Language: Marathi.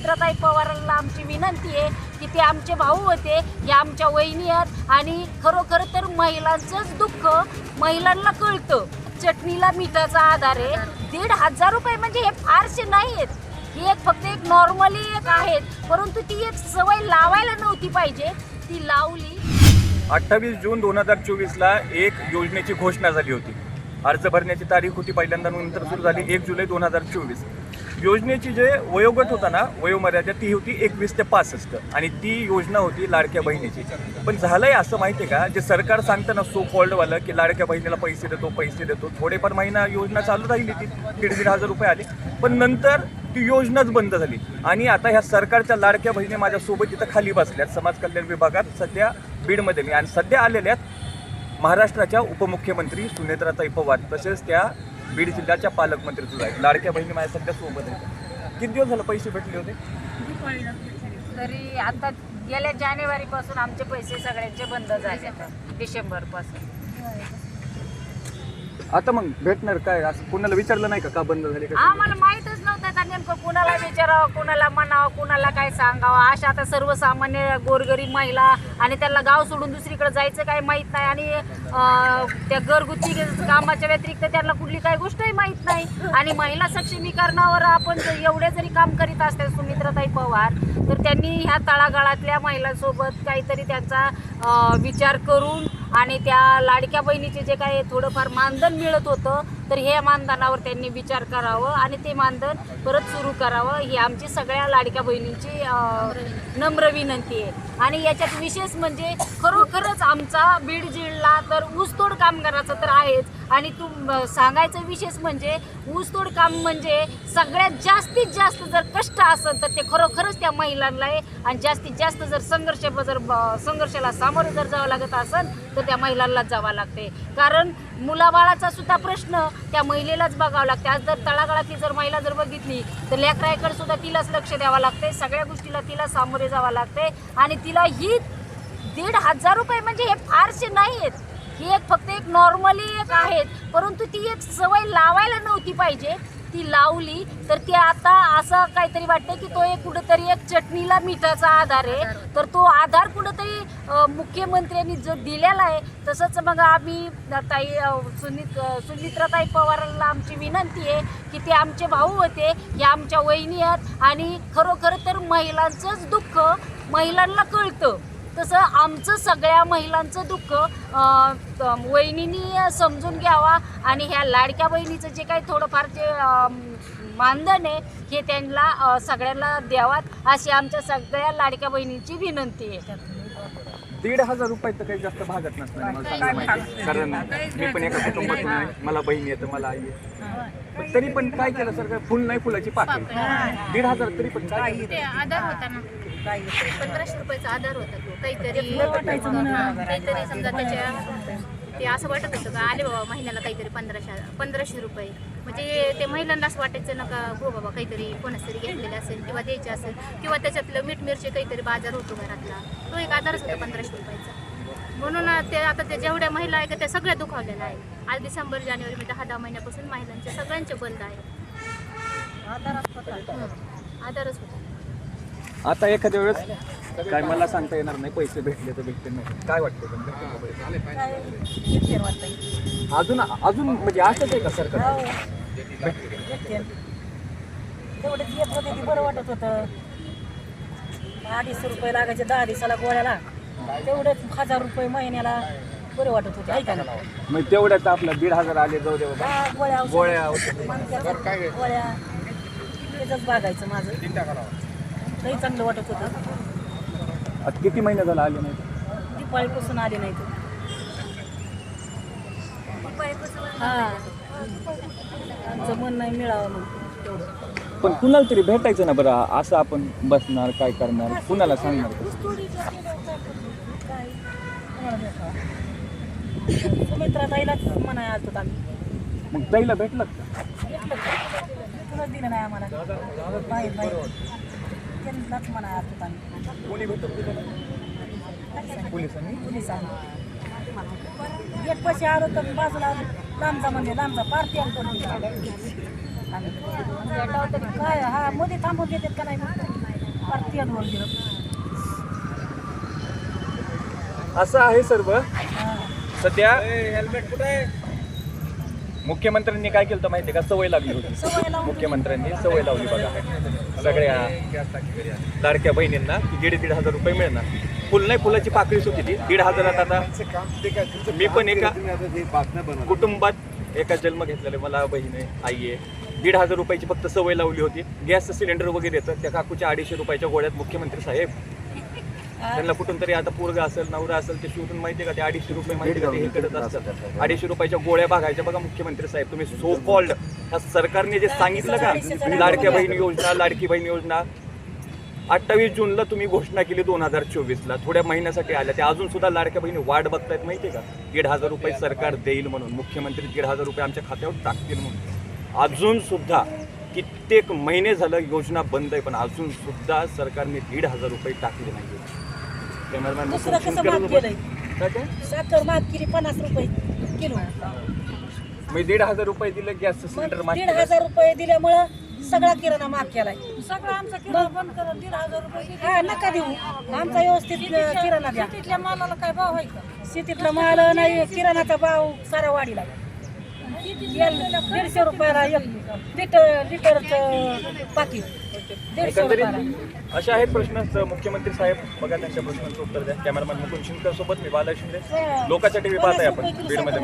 सुमित्राताई पवारांना आमची विनंती आहे की ते आमचे भाऊ होते, हे आमच्या वहिनी आहेत आणि खरोखर तर महिलांचंच दुःख महिलांना कळतं. चटणीला मिठाचा आधार आहे. 1,500 रुपये म्हणजे हे फारसे नाही आहेत, ही एक फक्त एक नॉर्मली एक आहेत, परंतु ती एक सवय लावायला नव्हती पाहिजे, ती लावली. 28 जून 2024ला एक योजनेची घोषणा झाली होती. अर्ज भरण्याची तारीख होती पहिल्यांदा, नंतर सुरू झाली 1 जुलै 2024. योजनेची जे वयोगट होता ना, वयोमर्यादा ती होती 21 ते 65 आणि ती योजना होती लाडक्या बहिणीची. पण झालंय असं माहिती आहे का, जे सरकार सांगतं ना सो कॉल्डवालं की लाडक्या बहिणीला पैसे देतो, थोडेफार महिना योजना चालू राहिली, ती 1,500 रुपये आले, पण नंतर ती योजनाच बंद झाली. आणि आता ह्या सरकारच्या लाडक्या बहिणी माझ्यासोबत इथं खाली बसल्यात समाज कल्याण विभागात सध्या बीडमध्ये. मी आणि सध्या आलेल्यात महाराष्ट्राच्या उपमुख्यमंत्री सुनेत्राताई पवार, तसेच त्या बीड जिल्ह्याच्या पालकमंत्री सुद्धा आहेत. लाडक्या बहिणी माझ्या सध्या सोबत आहेत. किती दिवस झालं पैसे भेटले होते? तरी आता गेल्या जानेवारीपासून आमचे पैसे सगळ्यांचे बंद झाले, डिसेंबरपासून. आता मग भेटणार काय? असं कुणाला विचारलं नाही का बंद झाले का? आम्हाला माहीतच नव्हतं का नेमकं कुणाला विचारावं, कुणाला म्हणावं, कुणाला काय सांगावं. अशा आता सर्वसामान्य गोरगरीब महिला आणि त्यांना गाव सोडून दुसरीकडे जायचं काय माहीत नाही आणि त्या घरगुती कामाच्या व्यतिरिक्त त्यांना कुठली काही गोष्टही माहीत नाही. आणि महिला सक्षमीकरणावर आपण एवढे जरी काम करीत असतात सुमित्राताई पवार, तर त्यांनी ह्या तळागाळातल्या महिलांसोबत काहीतरी त्यांचा विचार करून आणि त्या लाडक्या बहिणीचे जे काही थोडंफार मानधन मिळत होतं, तर हे मानधनावर त्यांनी विचार करावं आणि ते मानधन परत सुरू करावं, ही आमची सगळ्या लाडक्या बहिणींची नम्र विनंती आहे. आणि याच्यात विशेष म्हणजे खरोखरच आमचा बीड जिल्हा तर ऊसतोड कामगाराचं तर आहेच, आणि सांगायचं विशेष म्हणजे ऊसतोड काम म्हणजे सगळ्यात जास्तीत जास्त जर कष्ट असेल तर ते खरोखरच त्या महिलांना आहे. आणि जास्तीत जास्त जर संघर्षाला सामोरं जर जावं लागत असेल तर त्या महिलांनाच जावं लागते, कारण मुलाबाळाचा सुद्धा प्रश्न त्या महिलेलाच बघावं लागते. आज जर तळागाळातली जर महिला जर बघितली तर लेकराकडे सुद्धा तिलाच लक्ष द्यावं लागते, सगळ्या गोष्टीला तिला सामोरे जावं लागते. आणि तिला ही 1,500 रुपये म्हणजे हे फारसे नाही आहेत, ही एक फक्त एक नॉर्मली एक आहेत, परंतु ती एक सवय लावायला नव्हती पाहिजे, ती लावली. तर ती आता असं काहीतरी वाटते की तो एक कुठंतरी एक चटणीला मिठाचा आधार आहे, तर तो आधार कुठंतरी मुख्यमंत्र्यांनी जो दिलेला आहे. तसंच मग आम्ही सुमित्राताई पवारांना आमची विनंती आहे की ते आमचे भाऊ होते, हे आमच्या वहिनी आहेत आणि खरोखर तर महिलांचंच दुःख महिलांना कळतं, तसं आमचं सगळ्या महिलांचं दुःख वहिनींनी समजून घ्यावा आणि ह्या लाडक्या बहिणीचं जे काही थोडंफार जे मानधन आहे हे त्यांना सगळ्यांना द्यावात, अशी आमच्या सगळ्या लाडक्या बहिणींची विनंती आहे. 1,500 रुपये तर काही जास्त भागत नसणार मला चांगलं माहिती, कारण मी पण एका कुटुंबातून आहे, मला बहिणी येतं, मला आई आहे. पण तरी पण काय केलं सर, फुल नाही फुलाची पाकळी. 1,500 तरी पण काय आधार होता ना, 1500 रुपयाचा आधार होता तो, काहीतरी समजा त्याच्या ते असं वाटत होतं का आले बाबा महिन्याला काहीतरी 1500 रुपये, म्हणजे ते महिलांना असं वाटायचं नका हो बाबा काहीतरी कोणाच तरी घेतलेले असेल किंवा द्यायचे असेल, किंवा त्याच्यातलं मीठ मिरची काहीतरी बाजार होतो घरातला, तो एक आधारच होता 1500 रुपयाचा. म्हणून ते आता ते जेवढ्या महिला आहे का त्या सगळ्या दुखावलेल्या आहे. आज डिसेंबर जानेवारी 10 महिन्यापासून महिलांचे सगळ्यांचे बंद आहे, आधारच होता. आता एखाद्या वेळेस काय मला सांगता येणार नाही, पैसे भेटले तर भेटले नाही, काय वाटतं अजून म्हणजे असंच आहे का सरकार? तेवढेच येत होते ती बरं वाटत होतं. 250 रुपये लागायचे 10 दिवसाला गोळ्याला, तेवढेच 1000 रुपये महिन्याला बरं वाटत होते, ऐका ना. मग तेवढ्यात आपलं 1,500 आले, जाऊ दे बाबा. गोळ्या गोळ्या त्याच बागायचं माझं, लई चांगलं वाटत होतं. आता किती महिने झाला आले नाही? दिपाळीपासून आले नाही तर. हां, आमचं मन नाही मिळावं मग तेवढं. पण कुणाला तरी भेटायचं ना बरं, असं आपण बसणार काय करणार, कुणाला सांगणार? सुमित्राताईलाच म्हणाय आलतो आम्ही. मग ताईला भेटलं का? कुणाच दिलं नाही आम्हाला, बाहेर त्यांनाच म्हणाय आलतो आम्ही. कोणी भेटत पोलिसांनी? गेट पाशी आलो तर बाजूला लांबचा म्हणजे लांबचा पार्टी आलो काय हा मध्ये थांबून देतात का नाही. केंद्रावर गेलं. असं आहे सर्व सध्या. मुख्यमंत्र्यांनी काय केलं तर माहिती आहे का, सवय लागली होती. मुख्यमंत्र्यांनी सवय लावली बघा सगळ्या लाडक्या बहिणींना की 1,500 रुपये मिळणार. फुल नाही, फुलाची पाकळीच होती ती 1,500. आता मी पण एका कुटुंबात एका जन्म घेतलेले, मला बहीण आहे, आई आहे. 1,500 रुपयाची फक्त सवय लावली होती. गॅसचं सिलेंडर वगैरे येतं, त्या काकूच्या 250 रुपयाच्या गोळ्यात मुख्यमंत्री साहेब त्यांना कुठून तरी आता पोरगा असेल नवरा असेल ते शिवून माहिती आहे का, ते 250 रुपये माहिती का ते हे करत असतात. 250 रुपयाच्या गोळ्या बघायच्या बघा मुख्यमंत्री साहेब. तुम्ही सो कॉल्ड ह्या सरकारने जे सांगितलं का, लाडक्या बहीण योजना, लाडकी बहीण योजना 28 जूनला तुम्ही घोषणा केली 2024ला, थोड्या महिन्यासाठी आल्या. त्या अजून सुद्धा लाडक्या बहिणी वाट बघतायत माहिती आहे का, 1,500 रुपये सरकार देईल म्हणून, मुख्यमंत्री 1,500 रुपये आमच्या खात्यावर टाकतील म्हणून. अजून सुद्धा कित्येक महिने झालं योजना बंद आहे, पण अजून सुद्धा सरकारने 1,500 रुपये टाकले नाही. दुसरं कसं माफ केलंय, साखर माफ केली 50 रुपये किलो. मी 1,500 रुपये दिले गॅसचं सिलेंडर माफ केलं. 1,500 रुपये दिल्यामुळं सगळा किराणा माफ केलाय. सगळं आमचा किराणा बंद करा. 1,500 रुपये हा नका देऊ, आमचा व्यवस्थित किराणा द्या. शेतीतल्या मालाला काय भाव आहे का? शेतीतला माल नाही, किराणाचा भाव सारा वाढीला. 150 रुपयाला 1 लिटरचं पाकिट 150 रुपयाला. असे आहेत प्रश्न. मुख्यमंत्री साहेब बघा त्यांच्या प्रश्नांचं उत्तर द्या. कॅमेरामॅन मुकुंद शिंदे सोबत मी बाला शिंदे. लोकांच्या टीव्ही पाहताय आपण बीडमध्ये.